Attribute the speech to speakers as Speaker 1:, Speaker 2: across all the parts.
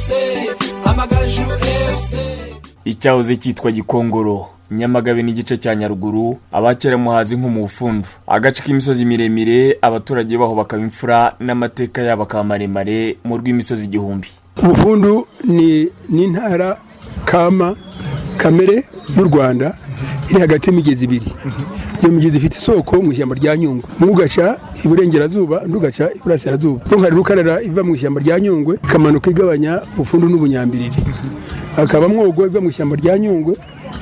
Speaker 1: FC Amagaju FC.
Speaker 2: Icyahoze cyitwa Gikongoro, Nyamagabe n'igice cya Nyaruguru, abakera muhazi nk'umufundu, agace k'imisozi miremire, abaturage baho bakaba imfura n'amateka yabo akamaremare mu rw'imisozi igihumbi.
Speaker 3: Ubufundu ni intara kamere y'u Rwanda iri hagati y'imigezi ibiri. Iyo migezi ifite isoko mu ishyamba rya Nyungwe, mugaca iburengerazuba ndugaca iburasirazuba. Hari rukarara iva mu ishyamba rya Nyungwe ikamanuka igabanya ubufundu n'ubunyambiriri. Hakaba mwogo iva mu ishyamba rya Nyungwe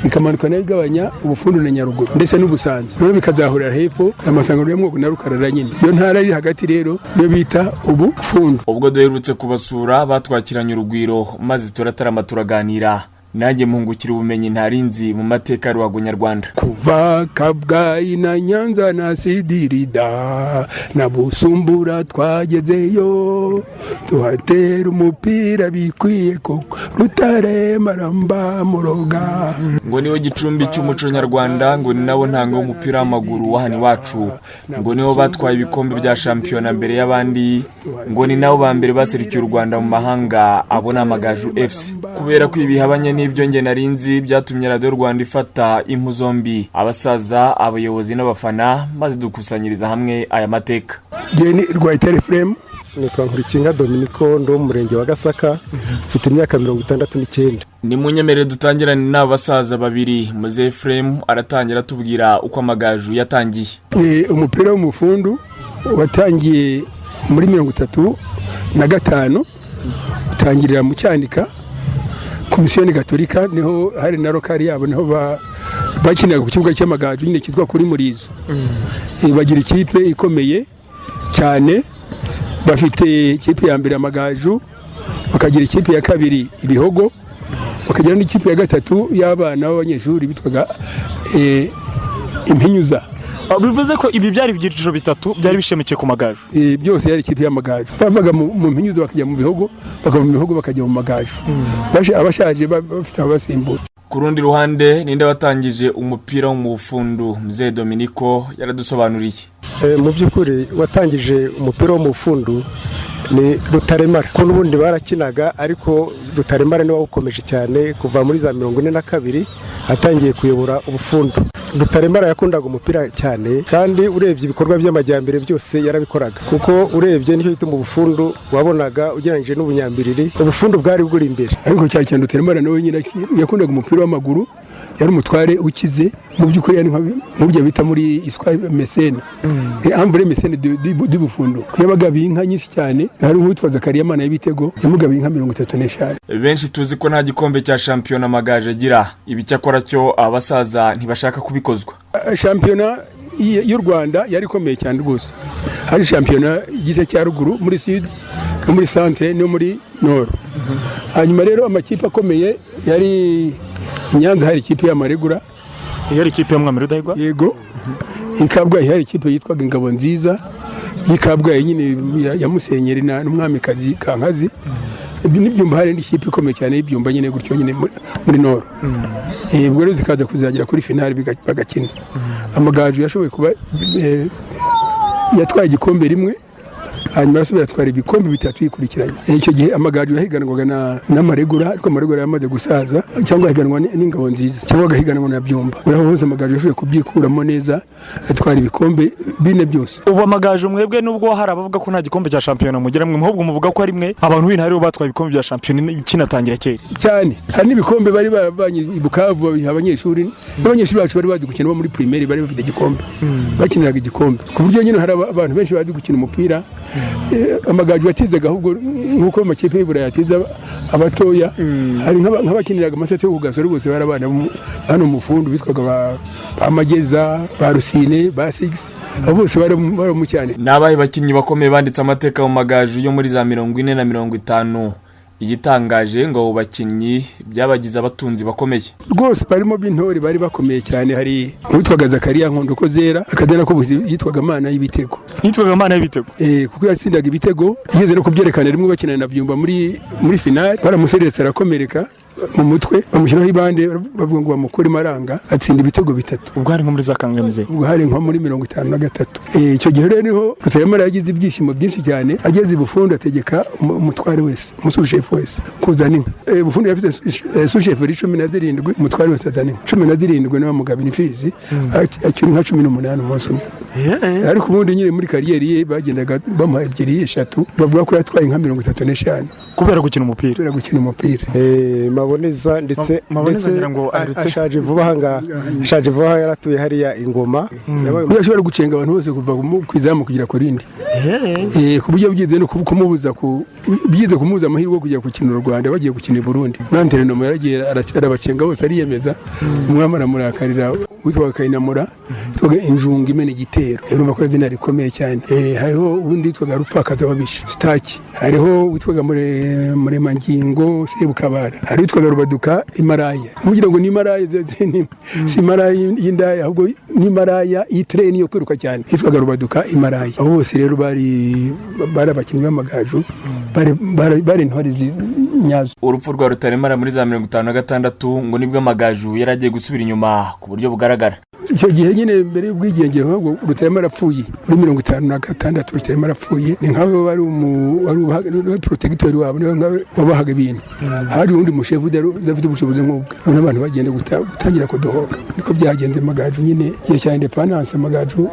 Speaker 3: ikamanuka nayo igabanya ubufundu na Nyaruguru ndetse n'Ubusanza. None bikazahurira hepfo amasangano ya mwogo na rukarara nyine. Iyo ntara iri hagati rero niyo bita ubufundu.
Speaker 2: Ubwo duherutse kubasura batwakiranye urugwiro maze turatarama turaganira. Nanjye mpungukira ubumenyi ntarinzi mu mateka y'Urwago Nyarwanda.
Speaker 3: Kuva Kabgayi na Nyanza na Sidirida na Busumbura twagezeyo, tuhatera umupira bikwiye koko Rutare Maramba Muroga.
Speaker 2: Ngo niwo gicumbi cy'umuco nyarwanda, ngo ni nabo ntanga umupira w'amaguru wahani wacu, ngo nibo batwaye ibikombe bya shampiyona mbere y'abandi, ngo ni nabo ba mbere baserukiye u Rwanda mu mahanga, abo ni Amagaju FC. Kubera ko ibihabanye n'ibyo nge narinzi byatumye Radio Rwanda ifata impu zombi, abasaza, abayobozi n'abafana, maze dukusanyiriza hamwe aya mateka.
Speaker 3: Jeni Rwaitere Frame
Speaker 4: nitwa Nkurikinka Dominico, ndo mu murenge wa Gasaka, mfite imyaka 69.
Speaker 2: Ni munyemerere dutangirane n'abasaza babiri. Muze Frame aratangira tubwira uko Amagaju yatangiye.
Speaker 3: Umupira w'umufundu watangiye muri 35 utangirira mu Cyanika Komisiyo Gatolika, niho hari na rokari yabo, niho bakinaga ku kibuga cy'Amagaju nyine kitwa kuri Murizo. Bagira ikipe ikomeye cyane, bafite ikipe ya mbere Amagaju, bakagira ikipe ya kabiri Ibihogo, bakagira n'ikipe ya gatatu y'abana b'abanyeshuri bitwaga Impinyuza.
Speaker 5: Bivuze ko ibi byari ibyiciro bitatu byari bishemikiye ku Magaju.
Speaker 3: Byose yari ikipe y'Amagaju. Bavaga mu Mpinyuza bakajya mu Bihogo, bakava mu Bihogo bakajya mu Magaju. Abashaje bafite abasimbura.
Speaker 2: Ku rundi ruhande ninde watangije umupira wo mu bufundu? Mzee Dominico yaradusobanuriye.
Speaker 4: Mu by'ukuri watangije umupira wo mu bufundu ni Rutaremara, ko n'ubundi barakinaga, ariko Rutaremara niwe ukomeje cyane kuva muri za 42 atangiye kuyobora ubufundu. Rutaremara yakundaga umupira cyane, kandi urebye ibikorwa by'amajyambere byose yarabikoraga, kuko urebye nicyo bituma ubufundu wabonaga ugereranyije n'ubunyambiriri, ubufundu bwari buri imbere.
Speaker 3: Ariko cyane Rutaremara nawe nyine yakundaga umupira w'amaguru, yari umutware ukize mu by'ukuri, yani nk'ubyo bita muri iswa mesene amvure mesene du bufundu. Yabagabiye inka nyinshi cyane, hari nk'utwaza Kariyamana y'Ibitego yamugabiye inka 35.
Speaker 2: Benshi tuzi ko nta gikombe cya shampiyona Amagaju agira, ibi cyakora cyo abasaza ntibashaka kubikozwa.
Speaker 3: Shampiyona y'u Rwanda yari komeye cyane rwose. Hari shampiyona igice cya ruguru muri sud no muri centre no muri nord. Hanyuma rero amakipe akomeye yari Nyanza, hari ikipe y'Amaregura,
Speaker 5: yari ikipe y'Umwami Rudahigwa.
Speaker 3: Yego. Ikabwayi hari ikipe yitwaga Ingabo Nziza, Ikabwayi nyine ya Musenyeri n'Umwamikazi Kankazi. N'ibyumba hari n'ikipe ikomeye cyane y'ibyumba nyine gutyo nyine muri Nord. Ubwo rero zikaza kuzagira kuri finale bagakina. Amagaju yashoboye kuba yatwaye igikombe rimwe, hanyuma arasubira atwara ibikombe bitatu yikurikiranye. Icyo gihe Amagaju yahiganwaga n'Amaregura, ariko Amaregura yamaze gusaza, cyangwa yahiganwa n'Ingabo Nziza, cyangwa agahiganwa na Byumba. Uraho hose Amagaju yashoboye kubyikuramo neza, atwara ibikombe bine byose.
Speaker 5: Ubu Amagaju mwebwe nubwo hari abavuga ko nta gikombe cya shampiyona mugira, mwe ahubwo muvuga ko ari mwe abantu b'intare bo batwaye ibikombe bya shampiyona kinatangira kera
Speaker 3: cyane. Hari n'ibikombe bari babanye i Bukavu, abanyeshuri bacu bari bazi gukina bo muri primaire, bari bafite igikombe, bakiniraga igikombe, ku buryo nyine hari abantu benshi bazi gukina umupira. Amagaju yatizaga ahubwo nkuko amakipe y'Iburayi yatiza abatoya. Hari nk'abakiniraga amasete yo kugasoro bose barabana hano mu fundu bitwaga Amageza, ba Rusine, ba Six, abo bose baramu cyane.
Speaker 2: Nabaye bakinyi bakomeye banditse amateka mu Magaju yo muri za 40 na 50. Igitangaje ngo bakinyi byabagize abatunzi bakomeye
Speaker 3: rwose, barimo b'intore bari bakomeye cyane. Hari nk'utwaga Zakariya Nkondoko Zera, akadana ko yitwaga Mana y'Ibitego.
Speaker 5: Yitwaga Mana y'Ibitego
Speaker 3: kuko yatsindaga ibitego, igeze no kubyerekana rimwe bakinana na Byumba muri finale, baramuseretse arakomereka, mu mutwe bamushyiraho ibande bavuga ngo bamukure maranga atsinda ibitego 3.
Speaker 5: ubwo hari nko muri za kangahe muzee?
Speaker 3: ubwo hari nko muri 53. icyo gihe rero niho Rutaremara yagize ibyishimo byinshi cyane, ageze i Bufundu ategeka umutware wese, umushefu wese kuzana inka. Bufundu yafite sushefu 17, umutware wese azana inka 17 niwe mugabira imfizi, akiri nka 18 umunsi umwe. Ariko ubundi nyine muri kariyeri ye bagendaga bamuha 2-3 bavuga ko yatwaye nka 35
Speaker 5: kubera gukina umupira.
Speaker 4: Maboneza ndetse ashaje vuba hanga, ashaje vuba yaratuye hariya Ingoma,
Speaker 3: yashobora gucenga abantu bose kuva kwizamu kugira ku rindi. Ku buryo byize no kumubuza byize kumubuza amahirwe kujya gukina u Rwanda bagiye gukina i Burundi. Nanterenomo yaragiye arabacenga bose ariyemeza, umwami aramurakarira witwa Kayinamura, twaga injunga imene igitero. Urumva ko izina rikomeye cyane. Hariho ubundi witwaga Rupfakaza wabishe Staki, hariho witwaga muri Mangingo Sebukabara, hari witwaga Rubaduka Imaraya. Mugira ngo ni Imaraya si Imaraya y'indaya, ahubwo ni Imaraya yitreni yo kwiruka cyane, yitwaga Rubaduka Imaraya. Abo bose rero bari abakinnyi b'amagaju, bari intwari nyazo.
Speaker 2: Urupfu rwa Rutaremara muri za 56 ngo nibwo amagaju yaragiye gusubira inyuma ku buryo bugaragara.
Speaker 3: Icyo gihe nyine mbere y'ubwigenge ahubwo Rutaremara apfuye muri 56, Rutaremara apfuye, ni nkawe wari protector wabo, niwe wabahaga ibintu. Hari undi mushefu David ubushobozi nk'ubwo, n'abantu bagenda gutangira kudohoka. Niko byagenze amagaju nyine igihe cya independence. Amagaju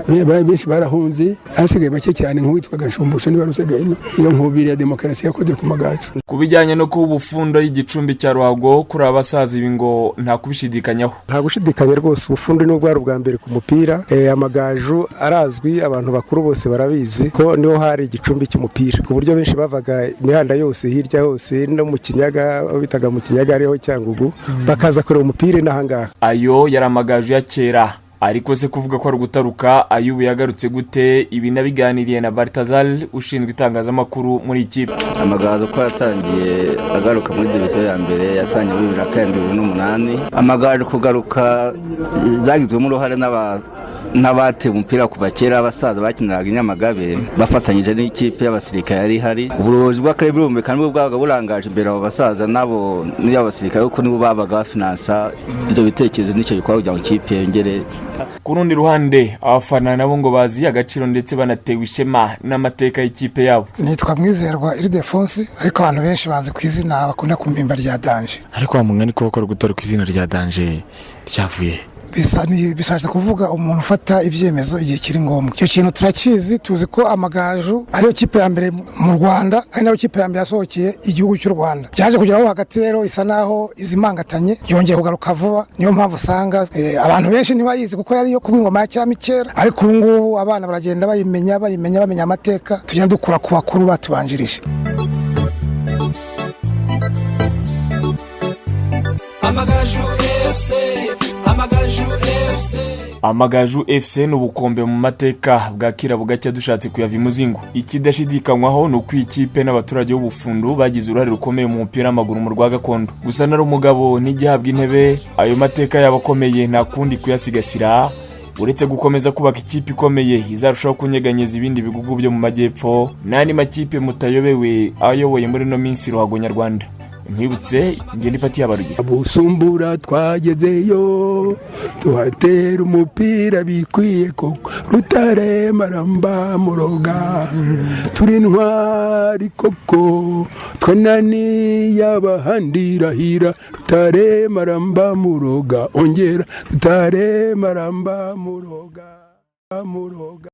Speaker 3: benshi barahunze, hasigaye bake cyane nk'uwitwaga Nshumbusho niba rusigaye. Iyo nkubiri ya demokarasi yakoze ku magaju.
Speaker 2: Kubijyanye no kuba Bufundu ari igicumbi cya ruhago kuri abasaza ibi ngo nta kubishidikanyaho.
Speaker 4: Nta gushidikanya rwose, Bufundu ni ubwari bwa mbere ku mupira. Amagaju arazwi, abantu bakuru bose barabizi ko niho hari igicumbi cy'umupira, ku buryo benshi bavaga imihanda yose hirya hose no mu Kinyaga, bitaga mu Kinyaga ariho Cyangugu, bakaza kureba umupira n'ahangaha.
Speaker 2: Ayo yari amagaju ya kera, ariko se kuvuga ko ari gutaruka ayubu yagarutse gute? Ibi nabiganiriye na Baltazar ushinzwe itangazamakuru muri ikipe.
Speaker 6: Amagaju ko yatangiye agaruka muri division ya mbere, yatangiye muri 2008. Amagaju kugaruka zagizwemo uruhare n'abate umupira kuva kera, abasaza bakiniraga Inyamagabe bafatanyije n'ikipe y'abasirikare yari hari. Ubuyobozi bw'akarere burumvikana nibwo bwabaga burangaje imbere abo basaza nabo n'abasirikare, kuko nibo babaga bafinansa ibyo bitekerezo n'icyo gikorwa kugira ngo ikipe yongere.
Speaker 2: Ku rundi ruhande abafana nabo ngo bazi agaciro ndetse banatewe ishema n'amateka y'ikipe yabo.
Speaker 7: Nitwa Mwizerwa Ildefonsi, ariko abantu benshi bazi ku izina bakunda kumpimba rya Danje.
Speaker 5: Ariko wamungana ko bakora gutara ku izina rya Danje ryavuye
Speaker 7: bisaje kuvuga umuntu ufata ibyemezo igihe kiri ngombwa. Icyo kintu turakizi, tuzi ko amagaju ariyo kipe ya mbere mu Rwanda, ari nayo kipe ya mbere yasohokeye igihugu cy'u Rwanda. Byaje kugeraho hagati rero isa naho izimangatanye, yongeye kugaruka vuba. Niyo mpamvu usanga abantu benshi ntibayizi kuko yari yo kubingoma ya cyami kera, ariko ubu ngubu abana baragenda bamenya amateka, tugenda dukura ku bakuru batubanjirije.
Speaker 2: Amagaju FC ni ubukombe mu mateka bwakira bugacya dushatse kuyava imuzingo. Ikidashidikanywaho ni uko ikipe n'abaturage b'Ubufundu bagize uruhare rukomeye mu mupira w'amaguru mu rwa gakondo. Gusa nari umugabo n'igihabwa intebe, ayo mateka yabakomeye nta kundi kuyasigasira uretse gukomeza kubaka ikipe ikomeye izarushaho kunyeganyeza ibindi bigugu byo mu majyepfo n'andi makipe mutayobewe ayoboye muri no minsi ruhago nyarwanda. Nkwibutse ngende pati yabarugiye
Speaker 3: Busumbura twagezeyo tuhatera umupira bikwiye koko, Rutaremara Muroga turi ntwari koko, twananiye abahandirahira, Rutaremara Muroga ongera, Rutaremara Muroga.